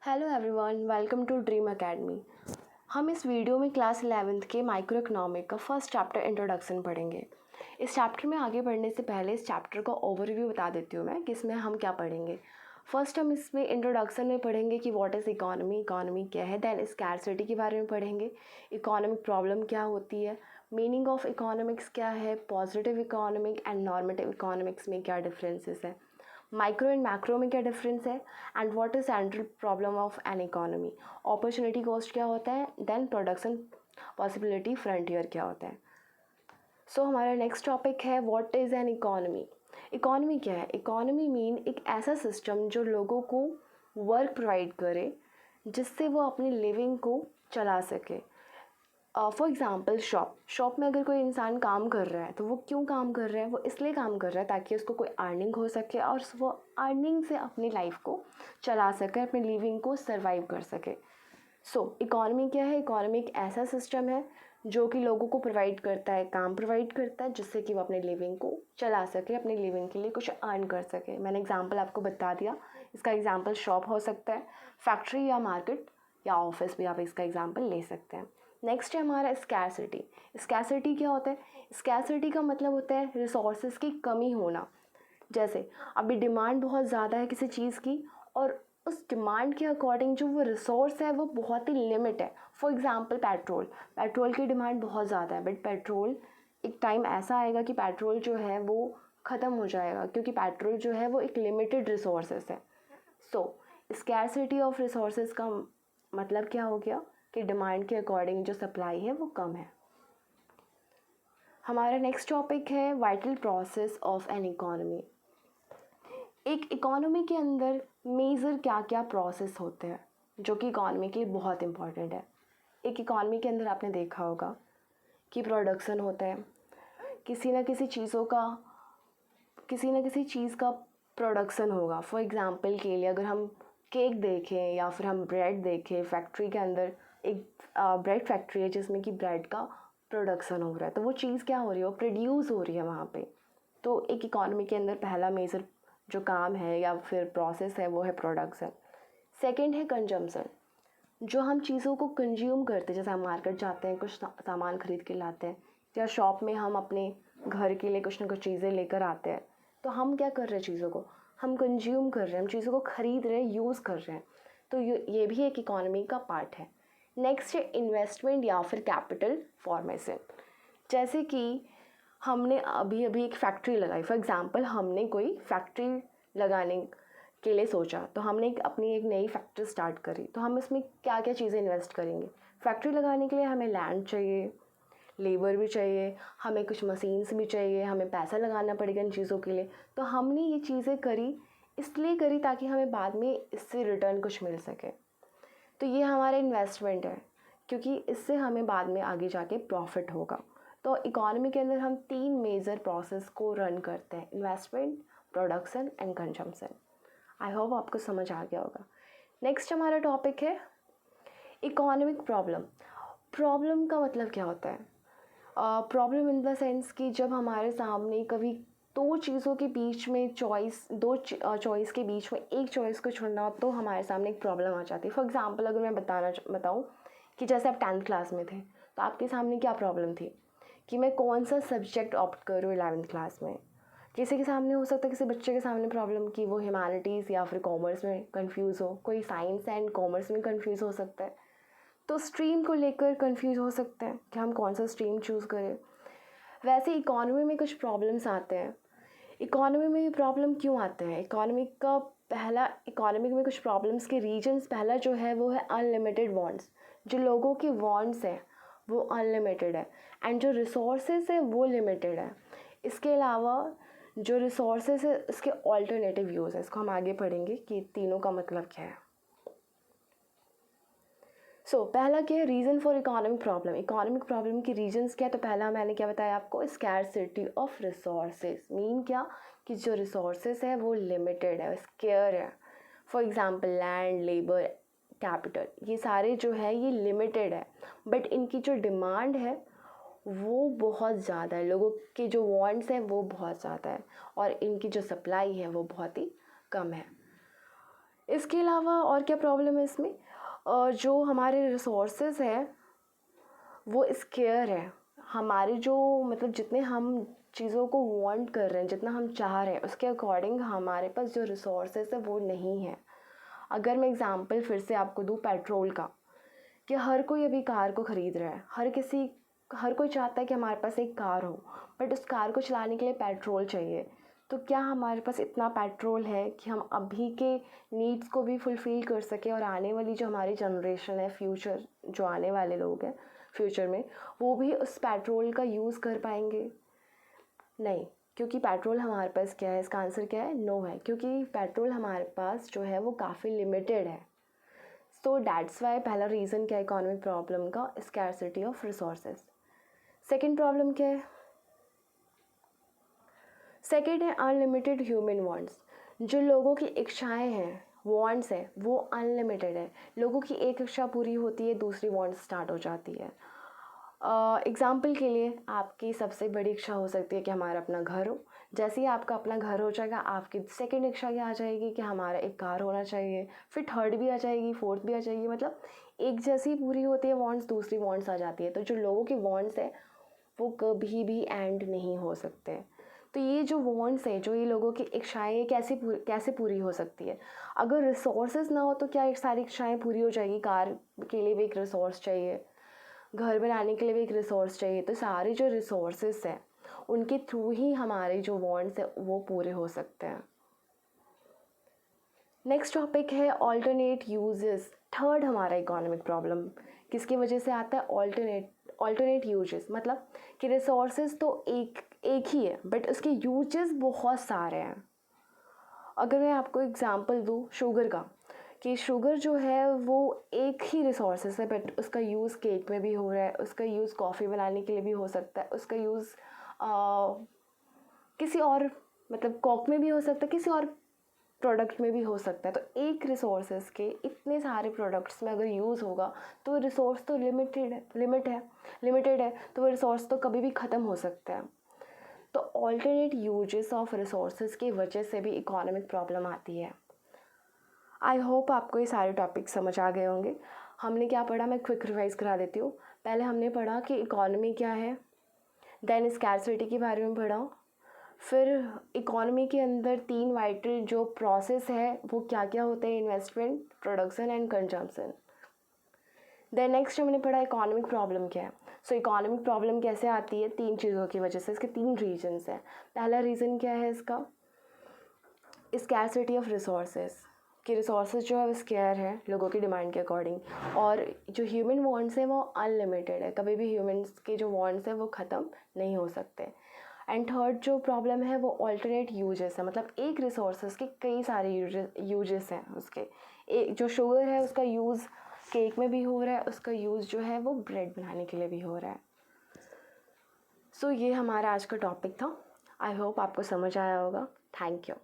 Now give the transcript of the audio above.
Hello everyone, welcome to dream academy. हम इस video में क्लास 11th के माइक्रो इकोनॉमिक का फर्स्ट चैप्टर इंट्रोडक्शन पढ़ेंगे। इस चैप्टर में आगे बढ़ने से पहले इस चैप्टर का ओवरव्यू बता देती हूँ मैं कि इसमें हम क्या पढ़ेंगे। फर्स्ट हम इसमें इंट्रोडक्शन में पढ़ेंगे कि व्हाट इज़ इकोनॉमी, इकोनॉमी क्या है। देन स्कैरसिटी के बारे में पढ़ेंगे, इकोनॉमिक प्रॉब्लम क्या होती है, मीनिंग ऑफ इकोनॉमिक्स क्या है, positive economic and normative economics में क्या डिफरेंसेस है, माइक्रो एंड मैक्रो में क्या डिफरेंस है, and what is central problem of an economy, opportunity cost क्या होता है, देन प्रोडक्शन पॉसिबिलिटी फ्रंटियर क्या होता है। सो हमारा नेक्स्ट टॉपिक है what is an economy. Economy क्या है? इकोनॉमी मीन एक ऐसा सिस्टम जो लोगों को वर्क प्रोवाइड करे जिससे वो अपनी लिविंग को चला सके। फॉर एग्ज़ाम्पल शॉप में अगर कोई इंसान काम कर रहा है तो वो क्यों काम कर रहा है? वो इसलिए काम कर रहा है ताकि उसको कोई अर्निंग हो सके और वो अर्निंग से अपनी लाइफ को चला सके, अपनी लिविंग को सर्वाइव कर सके। इकोनॉमी क्या है? इकोनॉमी एक ऐसा सिस्टम है जो कि लोगों को प्रोवाइड करता है, काम प्रोवाइड करता है जिससे कि वो अपनी लिविंग को चला सके, अपनी लिविंग के लिए कुछ अर्न कर सके। मैंने एग्जांपल आपको बता दिया। इसका एग्जांपल शॉप हो सकता है, फैक्ट्री या मार्केट या ऑफिस भी आप इसका एग्जांपल ले सकते हैं। नेक्स्ट है हमारा स्कैरसिटी। स्कैरसिटी क्या होता है? स्कैरसिटी का मतलब होता है रिसोर्सेज की कमी होना। जैसे अभी डिमांड बहुत ज़्यादा है किसी चीज़ की और उस डिमांड के अकॉर्डिंग जो वो रिसोर्स है वो बहुत ही लिमिट है। फॉर एग्ज़ाम्पल पेट्रोल की डिमांड बहुत ज़्यादा है, बट पेट्रोल एक टाइम ऐसा आएगा कि पेट्रोल जो है वो ख़त्म हो जाएगा, क्योंकि पेट्रोल जो है वो एक लिमिटेड रिसोर्सेस है। स्कैरसिटी ऑफ रिसोर्सेज का मतलब क्या हो गया कि डिमांड के अकॉर्डिंग जो सप्लाई है वो कम है। हमारा नेक्स्ट टॉपिक है vital process of an economy. एक इकोनॉमी के अंदर मेजर क्या क्या प्रोसेस होते हैं जो कि इकोनॉमी के लिए बहुत इंपॉर्टेंट है। एक इकोनॉमी के अंदर आपने देखा होगा कि प्रोडक्शन होता है, किसी न किसी चीज़ का प्रोडक्शन होगा। फॉर एग्ज़ाम्पल के लिए अगर हम केक देखें या फिर हम ब्रेड देखें, फैक्ट्री के अंदर एक ब्रेड फैक्ट्री है जिसमें कि ब्रेड का प्रोडक्शन हो रहा है, तो वो चीज़ क्या हो रही है? वो प्रोड्यूस हो रही है वहाँ पे। तो एक इकोनॉमी के अंदर पहला मेजर जो काम है या फिर प्रोसेस है वो है प्रोडक्शन। सेकंड है कंजम्पशन, जो हम चीज़ों को कंज्यूम करते हैं। जैसे हम मार्केट जाते हैं, कुछ सामान खरीद के लाते हैं, या शॉप में हम अपने घर के लिए कुछ ना कुछ चीज़ें लेकर आते हैं, तो हम क्या कर रहे हैं? चीज़ों को हम कंज्यूम कर रहे हैं, हम चीज़ों को ख़रीद रहे हैं, यूज़ कर रहे हैं। तो ये भी एक इकोनॉमी का पार्ट है। नेक्स्ट है इन्वेस्टमेंट या फिर कैपिटल फॉर्मेशन। जैसे कि हमने अभी अभी एक फैक्ट्री लगाई। फॉर एग्ज़ाम्पल हमने कोई फैक्ट्री लगाने के लिए सोचा, तो हमने अपनी एक नई फैक्ट्री स्टार्ट करी, तो हम इसमें क्या क्या चीज़ें इन्वेस्ट करेंगे? फैक्ट्री लगाने के लिए हमें लैंड चाहिए, लेबर भी चाहिए, हमें कुछ मशीन्स भी चाहिए, हमें पैसा लगाना पड़ेगा इन चीज़ों के लिए। तो हमने ये चीज़ें करी, इसलिए करी ताकि हमें बाद में इससे रिटर्न कुछ मिल सके। तो ये हमारा इन्वेस्टमेंट है, क्योंकि इससे हमें बाद में आगे जाके प्रॉफिट होगा। तो इकोनॉमी के अंदर हम 3 मेजर प्रोसेस को रन करते हैं: investment, production and consumption. I hope आपको समझ आ गया होगा। नेक्स्ट हमारा टॉपिक है इकोनॉमिक प्रॉब्लम। प्रॉब्लम का मतलब क्या होता है? प्रॉब्लम इन द सेंस कि जब हमारे सामने कभी दो चीज़ों के बीच में चॉइस के बीच में एक चॉइस को चुनना हो तो हमारे सामने एक प्रॉब्लम आ जाती है। फॉर एग्ज़ाम्पल अगर मैं बताऊँ कि जैसे आप 10th क्लास में थे, तो आपके सामने क्या प्रॉब्लम थी कि मैं कौन सा सब्जेक्ट ऑप्ट करूँ 11th क्लास में। किसी के सामने हो सकता है, किसी बच्चे के सामने प्रॉब्लम कि वो ह्यूमैनिटीज़ या फिर कॉमर्स में कंफ्यूज हो, कोई साइंस एंड कॉमर्स में कंफ्यूज हो सकता है। तो स्ट्रीम को लेकर कंफ्यूज हो सकते हैं कि हम कौन सा स्ट्रीम चूज़ करें। वैसे इकोनॉमी में कुछ प्रॉब्लम्स आते हैं। इकोनॉमी में ये प्रॉब्लम क्यों आते हैं? इकोनॉमी में कुछ प्रॉब्लम्स के रीजन्स, पहला जो है वो है अनलिमिटेड वांट्स। जो लोगों की वांट्स हैं वो अनलिमिटेड है, एंड जो रिसोर्सेज है वो लिमिटेड है। इसके अलावा जो रिसोर्सेज है इसके ऑल्टरनेटिव यूज़ है। इसको हम आगे पढ़ेंगे कि तीनों का मतलब क्या है। पहला क्या है? Reason for economic problem. Economic problem की रीजन्स क्या है? तो पहला मैंने क्या बताया आपको, स्कैरसिटी ऑफ रिसोर्सेज। मीन क्या कि जो रिसोर्सेज है वो लिमिटेड है, स्केयर है। For example land, labour, capital, ये सारे जो है ये लिमिटेड है, बट इनकी जो डिमांड है वो बहुत ज़्यादा है। लोगों के जो वांट्स हैं वो बहुत ज़्यादा है और इनकी जो सप्लाई है वो बहुत ही कम है। इसके अलावा और क्या प्रॉब्लम है इसमें, जो हमारे रिसोर्सेज है वो स्केयर है। हमारे जो मतलब जितने हम चीज़ों को वांट कर रहे हैं, जितना हम चाह रहे हैं, उसके अकॉर्डिंग हमारे पास जो रिसोर्सेज है वो नहीं है। अगर मैं एग्ज़ाम्पल फिर से आपको दूँ पेट्रोल का, कि हर कोई अभी कार को ख़रीद रहा है, हर कोई चाहता है कि हमारे पास एक कार हो, बट उस कार को चलाने के लिए पेट्रोल चाहिए। तो क्या हमारे पास इतना पेट्रोल है कि हम अभी के नीड्स को भी फुलफ़िल कर सकें, और आने वाली जो हमारी जनरेशन है, फ्यूचर जो आने वाले लोग हैं फ्यूचर में, वो भी उस पेट्रोल का यूज़ कर पाएंगे? नहीं, क्योंकि पेट्रोल हमारे पास क्या है, इसका आंसर क्या है, नो है, क्योंकि पेट्रोल हमारे पास जो है वो काफ़ी लिमिटेड है। सो दैट्स वाई पहला रीज़न क्या है इकोनॉमिक प्रॉब्लम का, scarcity of resources. Second problem क्या है, सेकेंड है अनलिमिटेड ह्यूमन वांट्स। जो लोगों की इच्छाएं हैं, वांट्स हैं, वो अनलिमिटेड है। लोगों की एक इच्छा पूरी होती है, दूसरी वांट्स स्टार्ट हो जाती है। एग्ज़ाम्पल के लिए आपकी सबसे बड़ी इच्छा हो सकती है कि हमारा अपना घर हो। जैसे ही आपका अपना घर हो जाएगा, आपकी सेकंड इच्छा क्या आ जाएगी कि हमारा एक कार होना चाहिए, फिर थर्ड भी आ जाएगी, फोर्थ भी आ जाएगी। मतलब एक जैसी पूरी होती है वांट्स, दूसरी वांट्स आ जाती है। तो जो लोगों की वांट्स है वो कभी भी एंड नहीं हो सकते। तो ये जो वांट्स है, जो ये लोगों की इच्छाएं, ये कैसे पूरी हो सकती है? अगर रिसोर्सेज ना हो तो क्या ये सारी इच्छाएं पूरी हो जाएगी? कार के लिए भी एक रिसोर्स चाहिए, घर बनाने के लिए भी एक रिसोर्स चाहिए। तो सारे जो रिसोर्सेस हैं उनके थ्रू ही हमारे जो वांट्स हैं वो पूरे हो सकते हैं। नेक्स्ट टॉपिक है ऑल्टरनेट यूजेस। थर्ड हमारा इकोनॉमिक प्रॉब्लम किसकी वजह से आता है, ऑल्टरनेट यूजेस। मतलब कि रिसोर्सेज तो एक ही है, बट उसके यूजेस बहुत सारे हैं। अगर मैं आपको एग्जांपल दूँ शुगर का, कि शुगर जो है वो एक ही रिसोर्सेस है, बट उसका यूज़ केक में भी हो रहा है, उसका यूज़ कॉफ़ी बनाने के लिए भी हो सकता है, उसका यूज़ किसी और मतलब कोक में भी हो सकता है, किसी और प्रोडक्ट में भी हो सकता है। तो एक रिसोर्सेज के इतने सारे प्रोडक्ट्स में अगर यूज़ होगा तो रिसोर्स तो लिमिटेड है, तो वो रिसोर्स तो कभी भी ख़त्म हो सकता है। तो ऑल्टरनेट यूजेस ऑफ रिसोर्सेज की वजह से भी इकोनॉमिक प्रॉब्लम आती है। आई होप आपको ये सारे टॉपिक समझ आ गए होंगे। हमने क्या पढ़ा, मैं क्विक रिवाइज करा देती हूँ। पहले हमने पढ़ा कि इकोनॉमी क्या है, देन स्कैर्सिटी के बारे में पढ़ा, फिर इकोनॉमी के अंदर 3 वाइटल जो प्रोसेस है वो क्या क्या होते हैं, investment, production and consumption. Then next हमने पढ़ा इकोनॉमिक प्रॉब्लम क्या है। सो इकोनॉमिक प्रॉब्लम कैसे आती है, 3 चीज़ों की वजह से। इसके 3 रीजन्स हैं। पहला रीज़न क्या है इसका, स्कैर्सिटी ऑफ रिसोर्सेज, कि रिसोर्सेज जो है वो स्केयर है लोगों की डिमांड के अकॉर्डिंग, और जो ह्यूमन वांट्स हैं वो अनलिमिटेड है। कभी भी ह्यूमंस के जो वांट्स हैं वो ख़त्म नहीं हो सकते। एंड थर्ड जो प्रॉब्लम है वो ऑल्टरनेट यूजेस है। मतलब एक रिसोर्सेज के कई सारे यूजेस हैं उसके। एक जो शुगर है उसका यूज़ केक में भी हो रहा है, उसका यूज़ जो है वो ब्रेड बनाने के लिए भी हो रहा है। सो ये हमारा आज का टॉपिक था। आई होप आपको समझ आया होगा। Thank you.